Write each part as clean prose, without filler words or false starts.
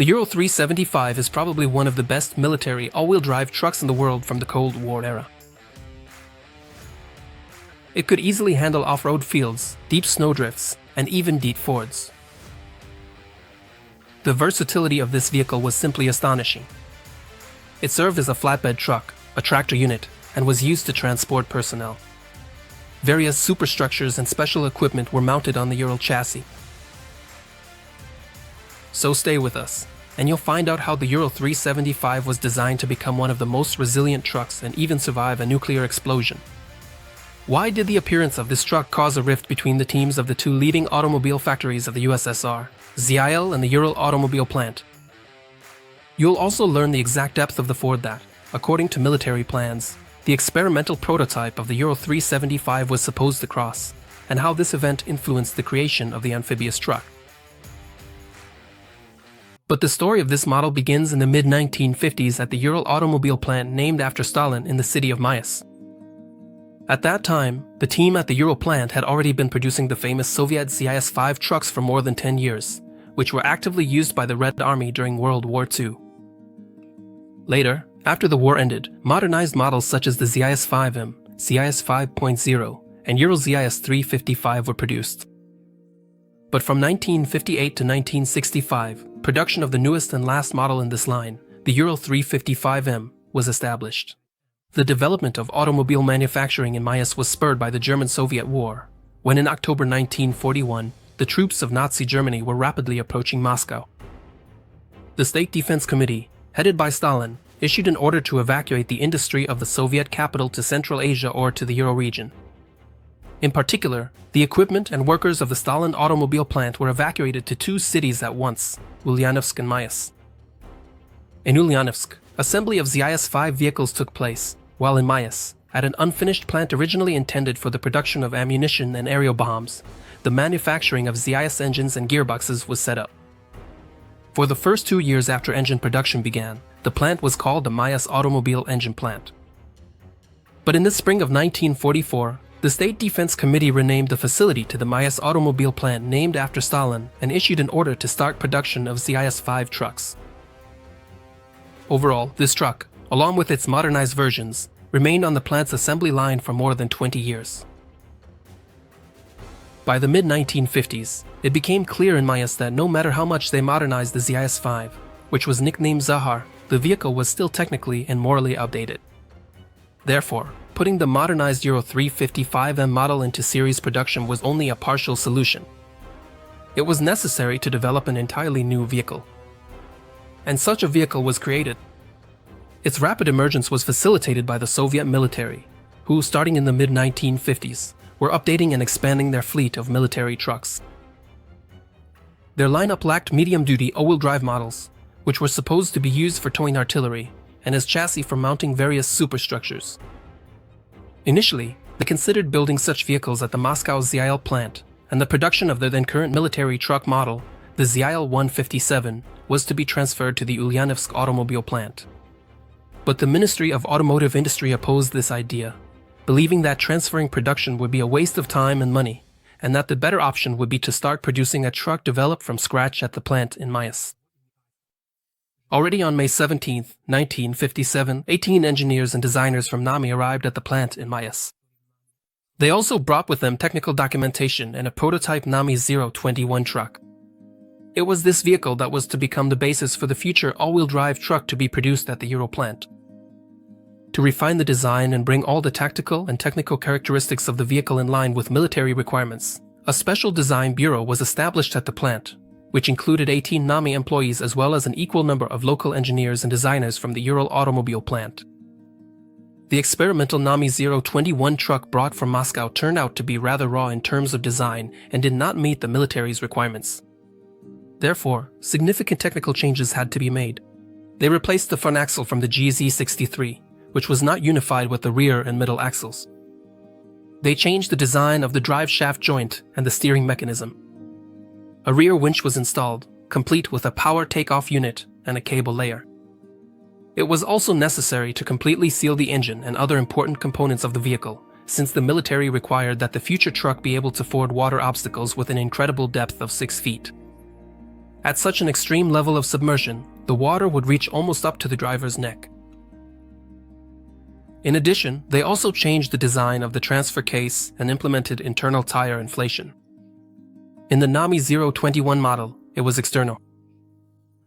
The Ural 375 is probably one of the best military all-wheel drive trucks in the world from the Cold War era. It could easily handle off-road fields, deep snowdrifts, and even deep fords. The versatility of this vehicle was simply astonishing. It served as a flatbed truck, a tractor unit, and was used to transport personnel. Various superstructures and special equipment were mounted on the Ural chassis. So stay with us, and you'll find out how the Ural 375 was designed to become one of the most resilient trucks and even survive a nuclear explosion. Why did the appearance of this truck cause a rift between the teams of the two leading automobile factories of the USSR, ZIL and the Ural Automobile Plant? You'll also learn the exact depth of the ford that, according to military plans, the experimental prototype of the Ural 375 was supposed to cross, and how this event influenced the creation of the amphibious truck. But the story of this model begins in the mid-1950s at the Ural Automobile Plant named after Stalin in the city of Mayas. At that time, the team at the Ural plant had already been producing the famous Soviet ZIS-5 trucks for more than 10 years, which were actively used by the Red Army during World War II. Later, after the war ended, modernized models such as the ZIS-5M, ZIS 5.0, and Ural ZIS 355 were produced. But from 1958 to 1965, production of the newest and last model in this line, the Ural 355M, was established. The development of automobile manufacturing in Mayas was spurred by the German-Soviet War, when in October 1941, the troops of Nazi Germany were rapidly approaching Moscow. The State Defense Committee, headed by Stalin, issued an order to evacuate the industry of the Soviet capital to Central Asia or to the Ural region. In particular, the equipment and workers of the Stalin automobile plant were evacuated to two cities at once, Ulyanovsk and Mayas. In Ulyanovsk, assembly of ZIS-5 vehicles took place, while in Mayas, at an unfinished plant originally intended for the production of ammunition and aerial bombs, the manufacturing of ZIS engines and gearboxes was set up. For the first 2 years after engine production began, the plant was called the Mayas Automobile Engine Plant. But in the spring of 1944, the State Defense Committee renamed the facility to the Mayas Automobile Plant named after Stalin and issued an order to start production of ZIS-5 trucks. Overall, this truck, along with its modernized versions, remained on the plant's assembly line for more than 20 years. By the mid-1950s, it became clear in Mayas that no matter how much they modernized the ZIS-5, which was nicknamed Zahar, the vehicle was still technically and morally outdated. Therefore, putting the modernized Ural 355M model into series production was only a partial solution. It was necessary to develop an entirely new vehicle. And such a vehicle was created. Its rapid emergence was facilitated by the Soviet military, who, starting in the mid-1950s, were updating and expanding their fleet of military trucks. Their lineup lacked medium-duty all-wheel drive models, which were supposed to be used for towing artillery, and as chassis for mounting various superstructures. Initially, they considered building such vehicles at the Moscow ZIL plant, and the production of their then-current military truck model, the ZIL 157, was to be transferred to the Ulyanovsk automobile plant. But the Ministry of Automotive Industry opposed this idea, believing that transferring production would be a waste of time and money, and that the better option would be to start producing a truck developed from scratch at the plant in Mayas. Already on May 17, 1957, 18 engineers and designers from NAMI arrived at the plant in Mayas. They also brought with them technical documentation and a prototype NAMI 021 truck. It was this vehicle that was to become the basis for the future all-wheel drive truck to be produced at the Ural plant. To refine the design and bring all the tactical and technical characteristics of the vehicle in line with military requirements, a special design bureau was established at the plant, which included 18 NAMI employees as well as an equal number of local engineers and designers from the Ural Automobile Plant. The experimental NAMI 021 truck brought from Moscow turned out to be rather raw in terms of design and did not meet the military's requirements. Therefore, significant technical changes had to be made. They replaced the front axle from the GZ63, which was not unified with the rear and middle axles. They changed the design of the drive shaft joint and the steering mechanism. A rear winch was installed, complete with a power takeoff unit and a cable layer. It was also necessary to completely seal the engine and other important components of the vehicle, since the military required that the future truck be able to ford water obstacles with an incredible depth of 6 feet. At such an extreme level of submersion, the water would reach almost up to the driver's neck. In addition, they also changed the design of the transfer case and implemented internal tire inflation. In the NAMI 021 model, it was external.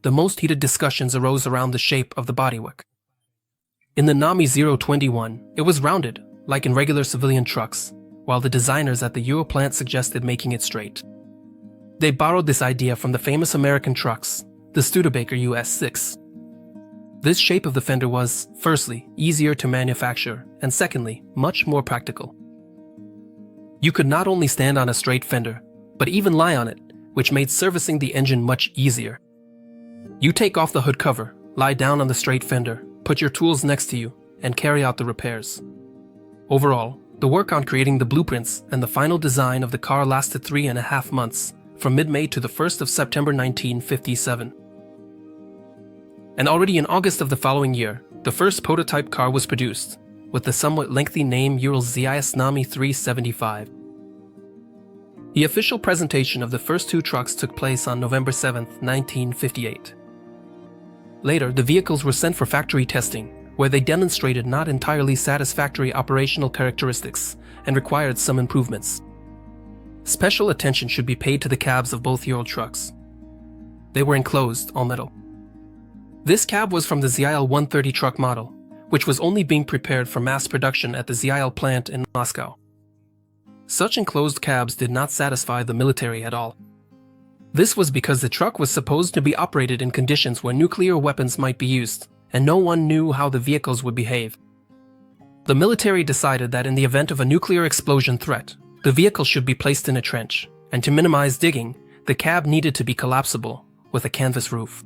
The most heated discussions arose around the shape of the bodywork. In the NAMI 021, it was rounded, like in regular civilian trucks, while the designers at the Ural plant suggested making it straight. They borrowed this idea from the famous American trucks, the Studebaker US6. This shape of the fender was, firstly, easier to manufacture, and secondly, much more practical. You could not only stand on a straight fender, but even lie on it, which made servicing the engine much easier. You take off the hood cover, lie down on the straight fender, put your tools next to you, and carry out the repairs. Overall, the work on creating the blueprints and the final design of the car lasted 3.5 months, from mid-May to the 1st of September 1957. And already in August of the following year, the first prototype car was produced, with the somewhat lengthy name Ural ZIS NAMI 375. The official presentation of the first two trucks took place on November 7, 1958. Later, the vehicles were sent for factory testing, where they demonstrated not entirely satisfactory operational characteristics and required some improvements. Special attention should be paid to the cabs of both Ural trucks. They were enclosed, all metal. This cab was from the ZIL 130 truck model, which was only being prepared for mass production at the ZIL plant in Moscow. Such enclosed cabs did not satisfy the military at all. This was because the truck was supposed to be operated in conditions where nuclear weapons might be used, and no one knew how the vehicles would behave. The military decided that in the event of a nuclear explosion threat, the vehicle should be placed in a trench, and to minimize digging, the cab needed to be collapsible, with a canvas roof.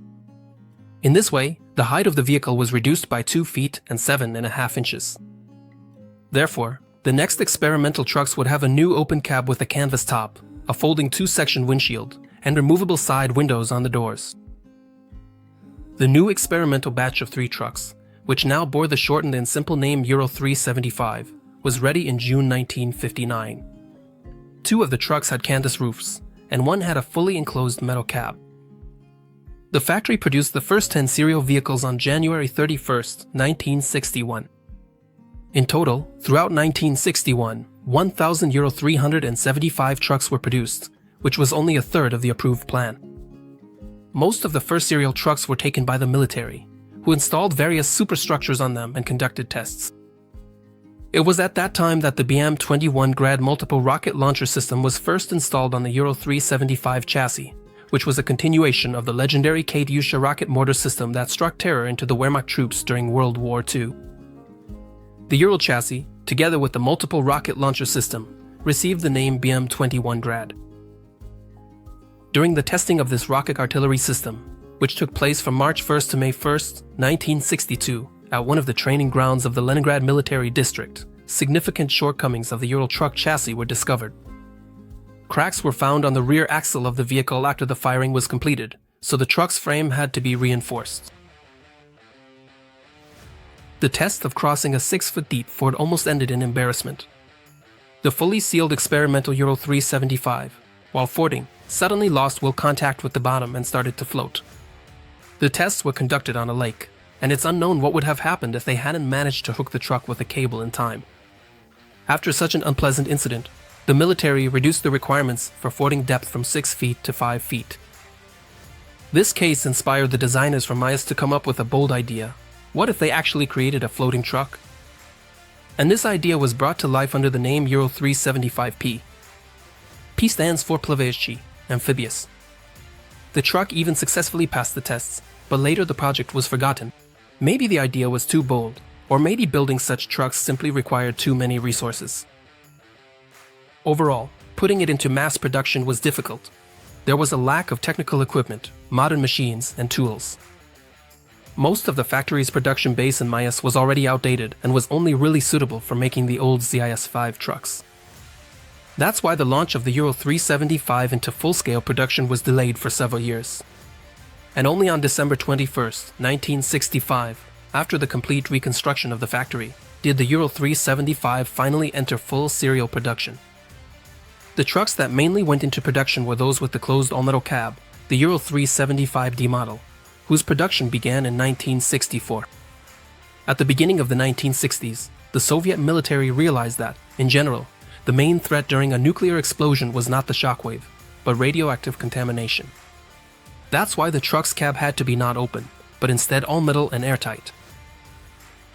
In this way, the height of the vehicle was reduced by 2 feet and 7.5 inches. Therefore, the next experimental trucks would have a new open cab with a canvas top, a folding 2-section windshield, and removable side windows on the doors. The new experimental batch of 3 trucks, which now bore the shortened and simple name Ural 375, was ready in June 1959. 2 of the trucks had canvas roofs, and 1 had a fully enclosed metal cab. The factory produced the first 10 serial vehicles on January 31, 1961. In total, throughout 1961, 1,000 Ural 375 trucks were produced, which was only a third of the approved plan. Most of the first serial trucks were taken by the military, who installed various superstructures on them and conducted tests. It was at that time that the BM-21 Grad multiple rocket launcher system was first installed on the Ural 375 chassis, which was a continuation of the legendary Katyusha rocket mortar system that struck terror into the Wehrmacht troops during World War II. The Ural chassis, together with the multiple rocket launcher system, received the name BM-21 Grad. During the testing of this rocket artillery system, which took place from March 1 to May 1, 1962, at one of the training grounds of the Leningrad Military District, significant shortcomings of the Ural truck chassis were discovered. Cracks were found on the rear axle of the vehicle after the firing was completed, so the truck's frame had to be reinforced. The test of crossing a 6-foot-deep ford almost ended in embarrassment. The fully sealed experimental Ural 375, while fording, suddenly lost will contact with the bottom and started to float. The tests were conducted on a lake, and it's unknown what would have happened if they hadn't managed to hook the truck with a cable in time. After such an unpleasant incident, the military reduced the requirements for fording depth from 6 feet to 5 feet. This case inspired the designers from MIAS to come up with a bold idea. What if they actually created a floating truck? And this idea was brought to life under the name Ural 375P. P stands for Plaveski, amphibious. The truck even successfully passed the tests, but later the project was forgotten. Maybe the idea was too bold, or maybe building such trucks simply required too many resources. Overall, putting it into mass production was difficult. There was a lack of technical equipment, modern machines, and tools. Most of the factory's production base in MIAS was already outdated and was only really suitable for making the old ZIS-5 trucks. That's why the launch of the Ural 375 into full-scale production was delayed for several years. And only on December 21, 1965, after the complete reconstruction of the factory, did the Ural 375 finally enter full serial production. The trucks that mainly went into production were those with the closed all-metal cab, the Ural 375D model, whose production began in 1964. At the beginning of the 1960s, the Soviet military realized that, in general, the main threat during a nuclear explosion was not the shockwave, but radioactive contamination. That's why the truck's cab had to be not open, but instead all metal and airtight.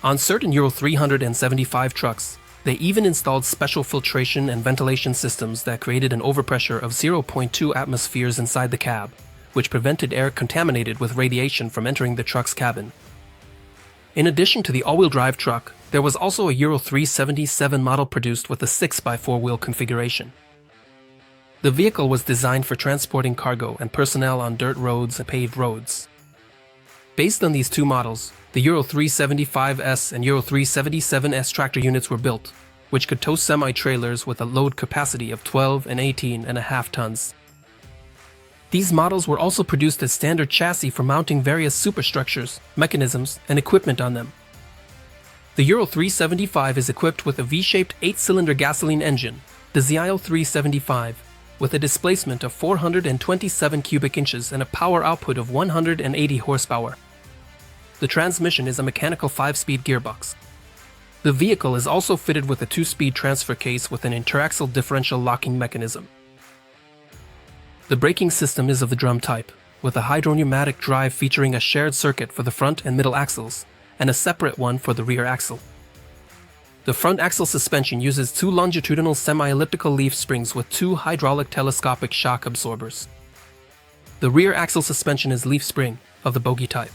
On certain Ural 375 trucks, they even installed special filtration and ventilation systems that created an overpressure of 0.2 atmospheres inside the cab, which prevented air contaminated with radiation from entering the truck's cabin. In addition to the all-wheel drive truck, there was also a Ural 377 model produced with a 6x4 wheel configuration. The vehicle was designed for transporting cargo and personnel on dirt roads and paved roads. Based on these two models, the Ural 375S and Ural 377S tractor units were built, which could tow semi-trailers with a load capacity of 12 and 18.5 tons. These models were also produced as standard chassis for mounting various superstructures, mechanisms, and equipment on them. The Ural 375 is equipped with a V-shaped 8-cylinder gasoline engine, the ZIL 375, with a displacement of 427 cubic inches and a power output of 180 horsepower. The transmission is a mechanical 5-speed gearbox. The vehicle is also fitted with a 2-speed transfer case with an interaxle differential locking mechanism. The braking system is of the drum type, with a hydropneumatic drive featuring a shared circuit for the front and middle axles, and a separate one for the rear axle. The front axle suspension uses 2 longitudinal semi-elliptical leaf springs with 2 hydraulic telescopic shock absorbers. The rear axle suspension is leaf spring, of the bogie type.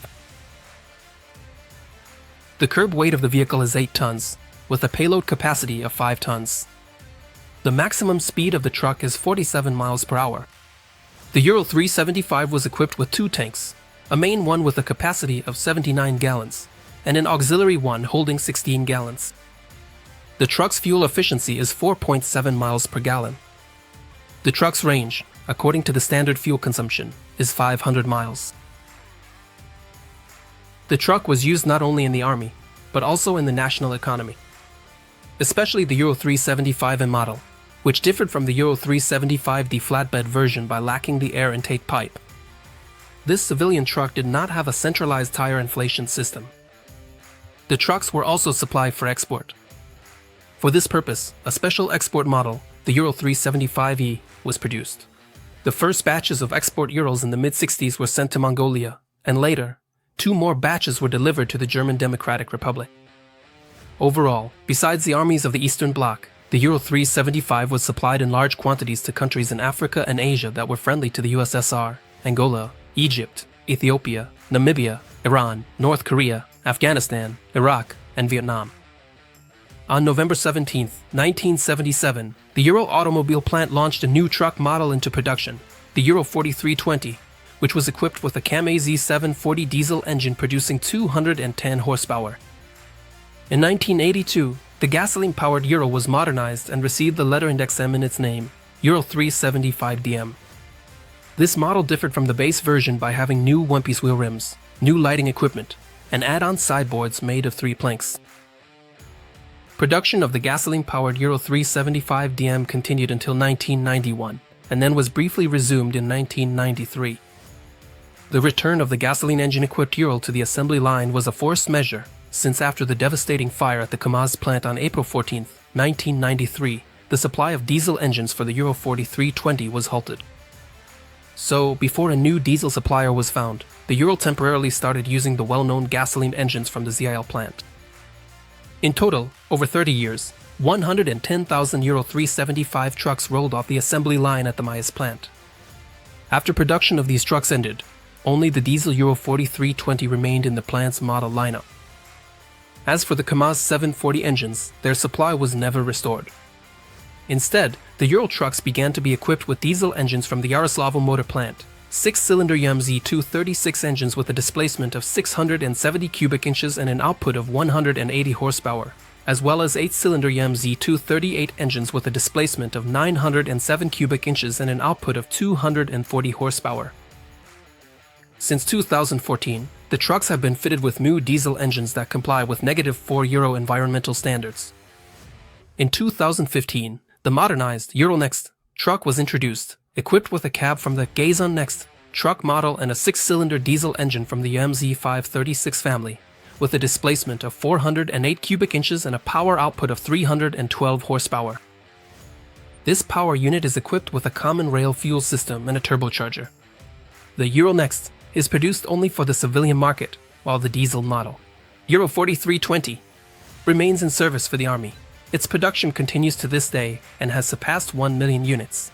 The curb weight of the vehicle is 8 tons, with a payload capacity of 5 tons. The maximum speed of the truck is 47 miles per hour. The Ural 375 was equipped with 2 tanks, a main one with a capacity of 79 gallons, and an auxiliary one holding 16 gallons. The truck's fuel efficiency is 4.7 miles per gallon. The truck's range, according to the standard fuel consumption, is 500 miles. The truck was used not only in the Army, but also in the national economy. Especially the Ural 375M model, which differed from the Ural 375D flatbed version by lacking the air intake pipe. This civilian truck did not have a centralized tire inflation system. The trucks were also supplied for export. For this purpose, a special export model, the Ural 375E, was produced. The first batches of export Urals in the mid-60s were sent to Mongolia, and later, 2 more batches were delivered to the German Democratic Republic. Overall, besides the armies of the Eastern Bloc, the Ural 375 was supplied in large quantities to countries in Africa and Asia that were friendly to the USSR, Angola, Egypt, Ethiopia, Namibia, Iran, North Korea, Afghanistan, Iraq, and Vietnam. On November 17, 1977, the Ural Automobile Plant launched a new truck model into production, the Ural 4320, which was equipped with a CAM AZ740 diesel engine producing 210 horsepower. In 1982, the gasoline-powered Ural was modernized and received the letter index M in its name, Ural 375DM. This model differed from the base version by having new one-piece wheel rims, new lighting equipment, and add-on sideboards made of 3 planks. Production of the gasoline-powered Ural 375DM continued until 1991, and then was briefly resumed in 1993. The return of the gasoline engine-equipped Ural to the assembly line was a forced measure, since after the devastating fire at the Kamaz plant on April 14, 1993, the supply of diesel engines for the Ural 4320 was halted. So, before a new diesel supplier was found, the Ural temporarily started using the well-known gasoline engines from the ZIL plant. In total, over 30 years, 110,000 Ural 375 trucks rolled off the assembly line at the Mayas plant. After production of these trucks ended, only the diesel Ural 4320 remained in the plant's model lineup. As for the Kamaz 740 engines, their supply was never restored. Instead, the Ural trucks began to be equipped with diesel engines from the Yaroslavl motor plant, 6-cylinder YMZ-236 engines with a displacement of 670 cubic inches and an output of 180 horsepower, as well as 8-cylinder YMZ-238 engines with a displacement of 907 cubic inches and an output of 240 horsepower. Since 2014, the trucks have been fitted with new diesel engines that comply with -4 Euro environmental standards. In 2015, the modernized Ural Next truck was introduced, equipped with a cab from the Gazon Next truck model and a 6-cylinder diesel engine from the MZ536 family, with a displacement of 408 cubic inches and a power output of 312 horsepower. This power unit is equipped with a common rail fuel system and a turbocharger. The Ural Next is produced only for the civilian market, while the diesel model, Ural 4320, remains in service for the Army. Its production continues to this day and has surpassed 1 million units.